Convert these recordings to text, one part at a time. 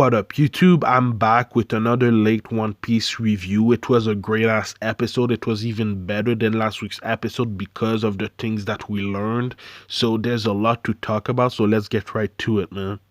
What up, YouTube? I'm back with another late One Piece review. It was a great ass episode. It was even better than last week's episode because of the things that we learned. So there's a lot to talk about. So let's get right to it, man.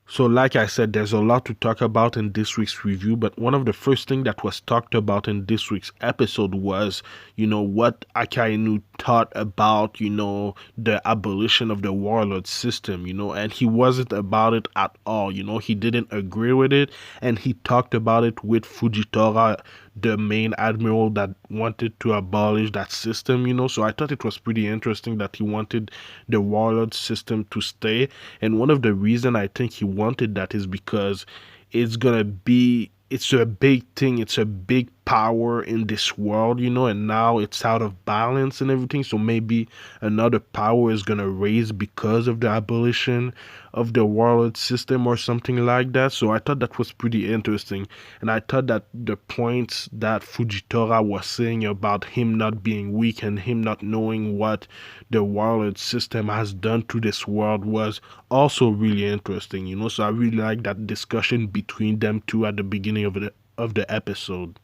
So, like I said, there's a lot to talk about in this week's review, but one of the first things that was talked about in this week's episode was, what Akainu thought about, the abolition of the warlord system, and he wasn't about it at all, he didn't agree with it, and he talked about it with Fujitora, the main admiral that wanted to abolish that system, so I thought it was pretty interesting that he wanted the warlord system to stay. And one of the reason I think he wanted that is because it's a big thing, it's a big power in this world, and now it's out of balance and everything. So maybe another power is gonna raise because of the abolition of the warlord system or something like that. So I thought that was pretty interesting. And I thought that the points that Fujitora was saying about him not being weak and him not knowing what the warlord system has done to this world was also really interesting, so I really like that discussion between them two at the beginning of the episode.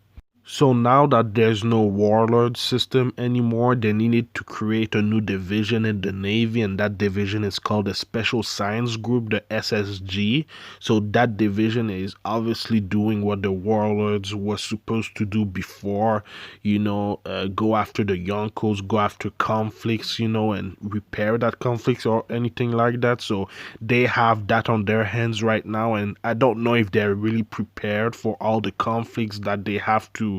So now that there's no warlord system anymore, they needed to create a new division in the Navy, and that division is called the Special Science Group, the SSG. So that division is obviously doing what the warlords were supposed to do before, go after the Yonkos, go after conflicts, and repair that conflicts or anything like that. So they have that on their hands right now, and I don't know if they're really prepared for all the conflicts that they have to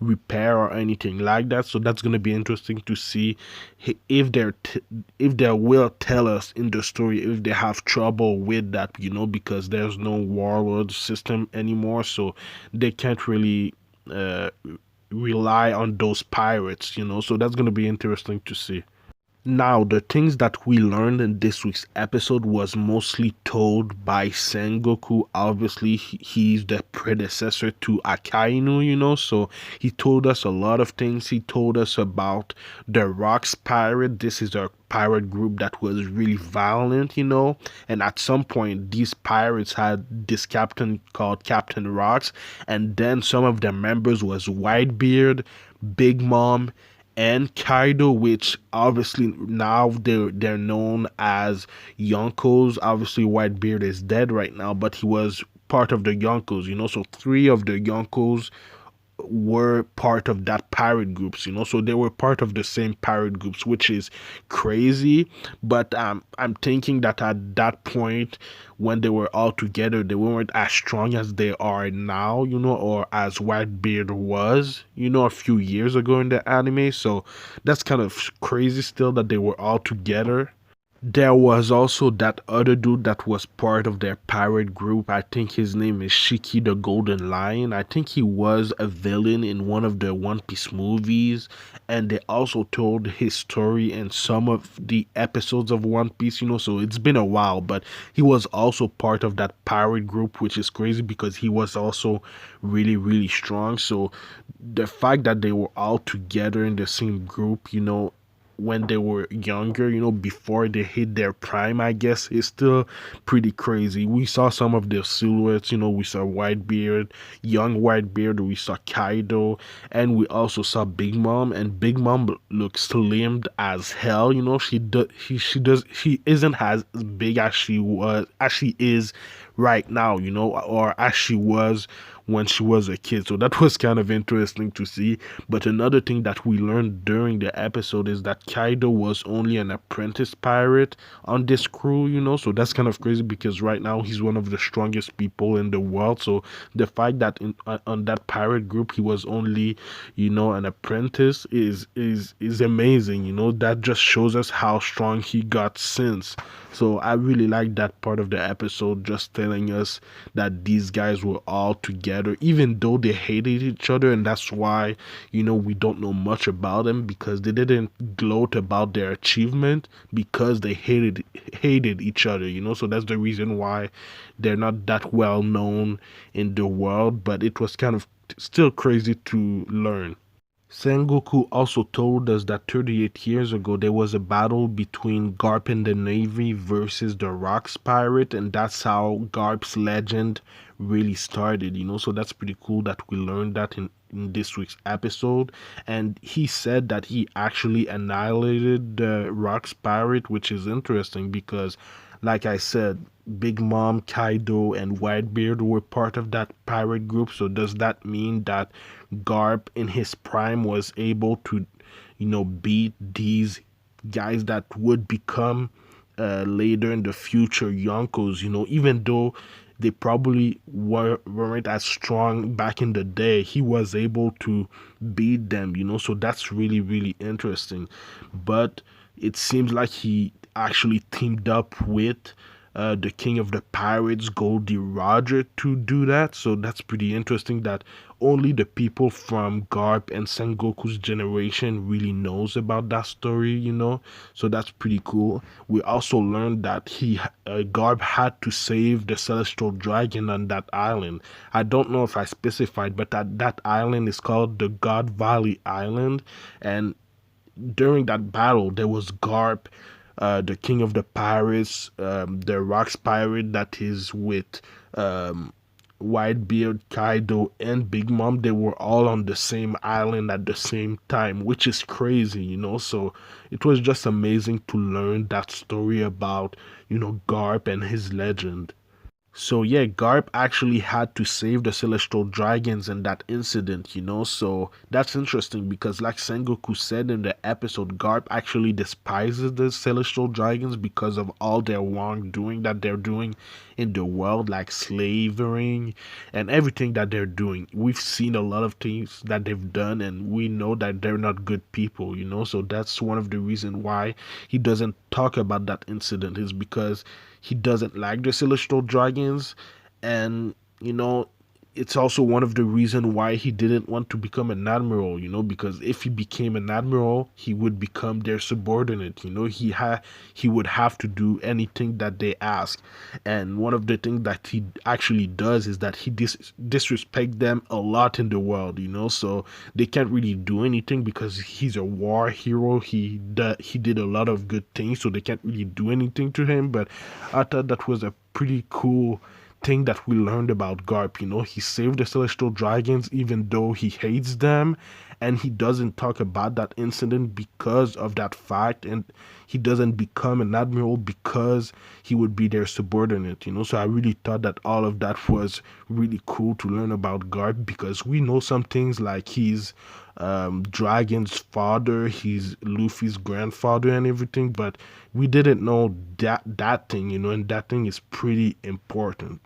repair or anything like that. So that's going to be interesting to see if if they will tell us in the story if they have trouble with that, because there's no warlord system anymore, so they can't really rely on those pirates, so that's going to be interesting to see. Now, the things that we learned in this week's episode was mostly told by Sengoku. Obviously, he's the predecessor to Akainu, so he told us a lot of things. He told us about the Rocks Pirate. This is a pirate group that was really violent, and at some point, these pirates had this captain called Captain Rocks, and then some of the members was Whitebeard, Big Mom, and Kaido, which obviously now they're known as Yonkos. Obviously, Whitebeard is dead right now, but he was part of the Yonkos, so three of the Yonkos were part of that pirate groups, so they were part of the same pirate groups, which is crazy. But I'm thinking that at that point when they were all together, they weren't as strong as they are now, or as Whitebeard was, a few years ago in the anime. So that's kind of crazy still that they were all together. There was also that other dude that was part of their pirate group. I think his name is Shiki the Golden Lion. I think he was a villain in one of the One Piece movies. And they also told his story in some of the episodes of One Piece, so it's been a while. But he was also part of that pirate group, which is crazy because he was also really, really strong. So the fact that they were all together in the same group, when they were younger, before they hit their prime, I guess, is still pretty crazy. We saw some of their silhouettes, we saw Whitebeard, young Whitebeard, we saw Kaido, and we also saw Big Mom, and Big Mom looks slimmed as hell, she isn't as big as she is right now, or as she was when she was a kid. So that was kind of interesting to see. But another thing that we learned during the episode is that Kaido was only an apprentice pirate on this crew, so that's kind of crazy because right now he's one of the strongest people in the world. So the fact that on that pirate group he was only, an apprentice is amazing, that just shows us how strong he got since. So I really like that part of the episode, just telling us that these guys were all together, even though they hated each other, and that's why, we don't know much about them, because they didn't gloat about their achievement because they hated each other, so that's the reason why they're not that well known in the world. But it was kind of still crazy to learn. Sengoku also told us that 38 years ago there was a battle between Garp and the Navy versus the Rocks Pirate, and that's how Garp's legend really started, So that's pretty cool that we learned that in this week's episode. And he said that he actually annihilated the Rocks Pirate, which is interesting because, like I said, Big Mom, Kaido, and Whitebeard were part of that pirate group. So does that mean that Garp in his prime was able to, beat these guys that would become later in the future Yonkos, even though they probably weren't as strong back in the day, he was able to beat them, so that's really, really interesting. But it seems like he actually teamed up with the king of the pirates, Goldie Roger, to do that. So that's pretty interesting that only the people from Garp and Sengoku's generation really knows about that story, So that's pretty cool. We also learned that Garp had to save the celestial dragon on that island. I don't know if I specified, but that island is called the God Valley Island, and during that battle, there was Garp, the king of the pirates, the Rocks pirate that is with Whitebeard, Kaido, and Big Mom. They were all on the same island at the same time, which is crazy, So it was just amazing to learn that story about, Garp and his legend. So yeah, Garp actually had to save the celestial dragons in that incident, So that's interesting because like Sengoku said in the episode, Garp actually despises the celestial dragons because of all their wrongdoing that they're doing in the world, like slavering and everything that they're doing. We've seen a lot of things that they've done and we know that they're not good people, So that's one of the reasons why he doesn't talk about that incident, is because he doesn't like the celestial dragons, and it's also one of the reasons why he didn't want to become an admiral, because if he became an admiral, he would become their subordinate, he would have to do anything that they ask. And one of the things that he actually does is that he disrespect them a lot in the world, so they can't really do anything because he's a war hero. He did a lot of good things, so they can't really do anything to him. But I thought that was a pretty cool thing that we learned about Garp. He saved the celestial dragons even though he hates them, and he doesn't talk about that incident because of that fact, and he doesn't become an admiral because he would be their subordinate, So I really thought that all of that was really cool to learn about Garp, because we know some things like he's Dragon's father, he's Luffy's grandfather and everything, but we didn't know that thing, and that thing is pretty important.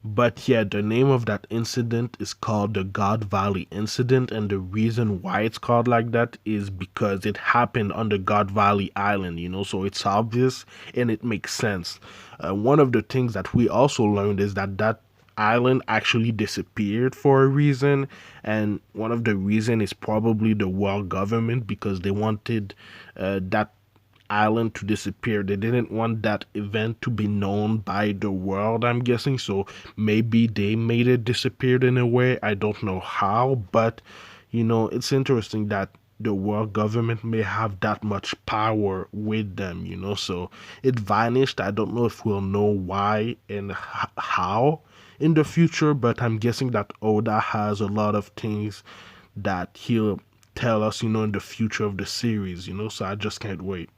But yeah, the name of that incident is called the God Valley incident, and the reason why it's called like that is because it happened on the God Valley Island, so it's obvious and it makes sense. One of the things that we also learned is that island actually disappeared for a reason, and one of the reason is probably the world government, because they wanted that island to disappear. They didn't want that event to be known by the world, I'm guessing. So maybe they made it disappear in a way. I don't know how, but it's interesting that the world government may have that much power with them, So it vanished. I don't know if we'll know why and how in the future, but I'm guessing that Oda has a lot of things that he'll tell us, in the future of the series, So I just can't wait.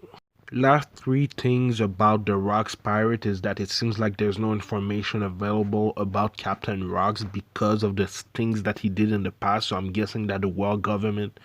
Last three things about the Rocks pirate is that it seems like there's no information available about Captain Rocks because of the things that he did in the past. So I'm guessing that the world government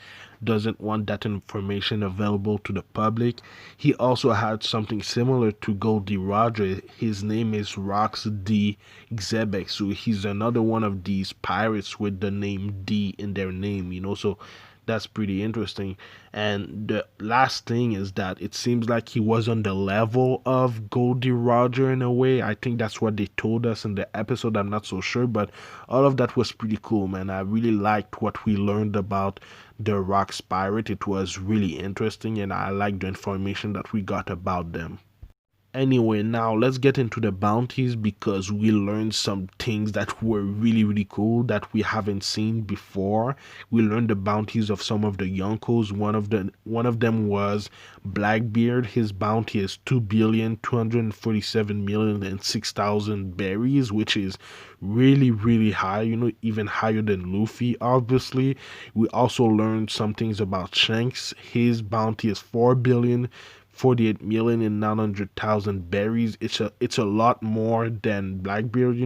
doesn't want that information available to the public. He also had something similar to Goldie Roger. His name is Rocks D. Xebec. So he's another one of these pirates with the name D in their name, So that's pretty interesting. And the last thing is that it seems like he was on the level of Goldie Roger in a way. I think that's what they told us in the episode. I'm not so sure, but all of that was pretty cool, man. I really liked what we learned about the Rocks pirate. It was really interesting, and I liked the information that we got about them. Anyway, now let's get into the bounties because we learned some things that were really, really cool that we haven't seen before. We learned the bounties of some of the Yonkos. One of them was Blackbeard. His bounty is 2,247,006,000 berries, which is really, really high, even higher than Luffy, obviously. We also learned some things about Shanks. His bounty is 4,048,900,000 berries. It's a lot more than Blackbeard,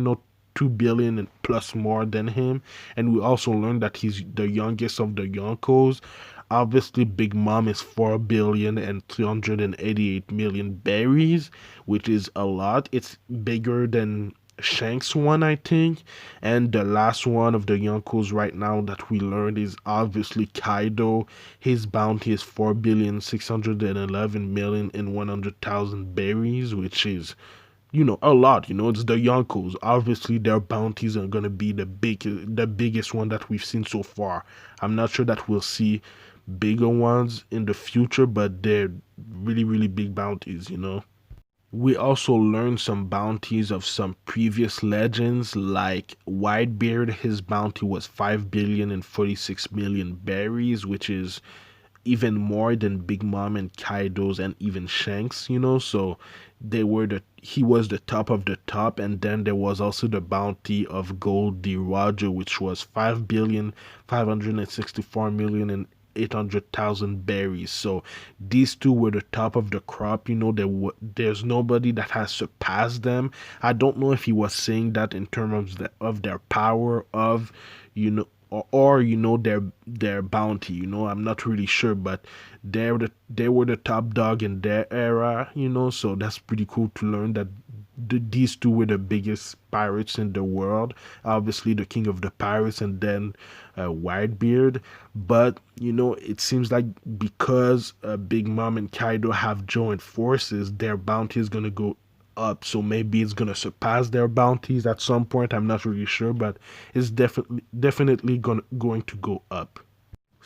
2 billion and plus more than him. And we also learned that he's the youngest of the Yonkos. Obviously, Big Mom is 4,388,000,000 berries, which is a lot. It's bigger than Shanks one, I think. And the last one of the Yonkos right now that we learned is obviously Kaido. His bounty is 4,611,100,000 berries, which is a lot. It's the Yonkos. Obviously, their bounties are gonna be the biggest one that we've seen so far. I'm not sure that we'll see bigger ones in the future, but they're really, really big bounties. We also learned some bounties of some previous legends, like Whitebeard. His bounty was 5,046,000,000 berries, which is even more than Big Mom and Kaido's and even Shanks. So he was the top of the top, and then there was also the bounty of Goldie Roger, which was 5,564,000,000 and 800,000 berries. So these two were the top of the crop. There's nobody that has surpassed them. I don't know if he was saying that in terms of their power of, or their bounty. I'm not really sure, but they were the top dog in their era. So that's pretty cool to learn that these two were the biggest pirates in the world. Obviously, the king of the pirates, and then Whitebeard. But it seems like because Big Mom and Kaido have joined forces, their bounty is gonna go up. So maybe it's gonna surpass their bounties at some point. I'm not really sure, but it's definitely going to go up.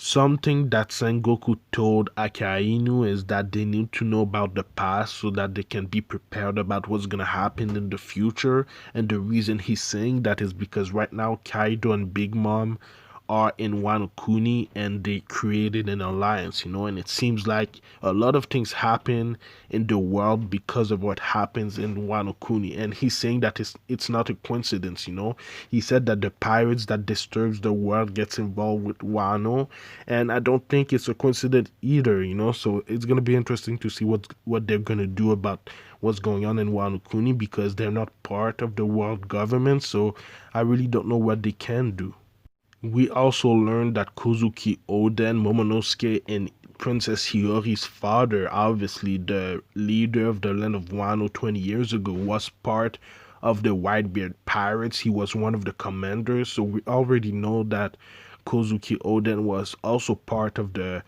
Something that Sengoku told Akainu is that they need to know about the past so that they can be prepared about what's going to happen in the future. And the reason he's saying that is because right now Kaido and Big Mom are in Wano Kuni and they created an alliance, and it seems like a lot of things happen in the world because of what happens in Wano Kuni. And he's saying that it's not a coincidence. He said that the pirates that disturbs the world gets involved with Wano, and I don't think it's a coincidence either. So it's gonna be interesting to see what they're gonna do about what's going on in Wano Kuni, because they're not part of the world government. So I really don't know what they can do. We also learned that Kuzuki Oden, Momonosuke, and Princess Hiyori's father, obviously the leader of the land of Wano 20 years ago, was part of the Whitebeard pirates. He was one of the commanders, so we already know that Kozuki Oden was also part of the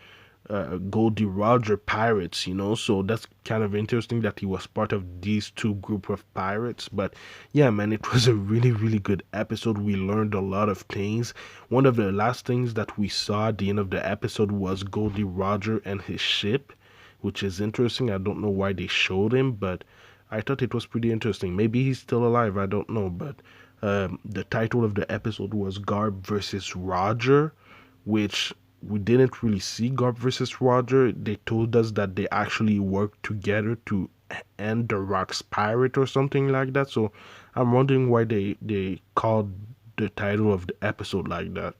Goldie Roger pirates. So that's kind of interesting that he was part of these two group of pirates. But yeah, man, it was a really, really good episode. We learned a lot of things. One of the last things that we saw at the end of the episode was Goldie Roger and his ship, which is interesting. I don't know why they showed him, but I thought it was pretty interesting. Maybe he's still alive, I don't know. But the title of the episode was Garp versus Roger, which we didn't really see Garp versus Roger. They told us that they actually worked together to end the Rock's pirate or something like that. So I'm wondering why they called the title of the episode like that.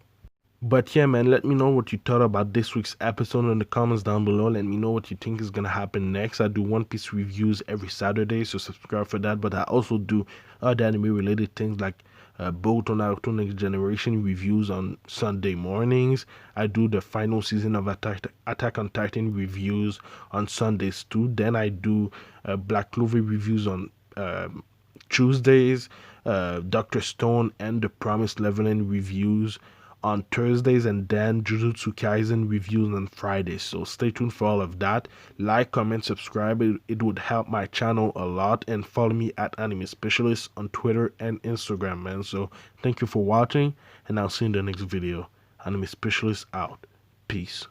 But yeah, man, let me know what you thought about this week's episode in the comments down below. Let me know what you think is gonna happen next. I do One Piece reviews every Saturday, so subscribe for that. But I also do other anime related things like Boruto Naruto Next Generation reviews on Sunday mornings. I do the final season of Attack on Titan reviews on Sundays too. Then I do Black Clover reviews on Tuesdays, Dr. Stone and the Promised Leveling reviews on Thursdays, and then Jujutsu Kaisen reviews on Fridays. So stay tuned for all of that. Like, comment, subscribe. It would help my channel a lot. And follow me at Anime Specialist on Twitter and Instagram, man. So thank you for watching, and I'll see you in the next video. Anime Specialist out. Peace.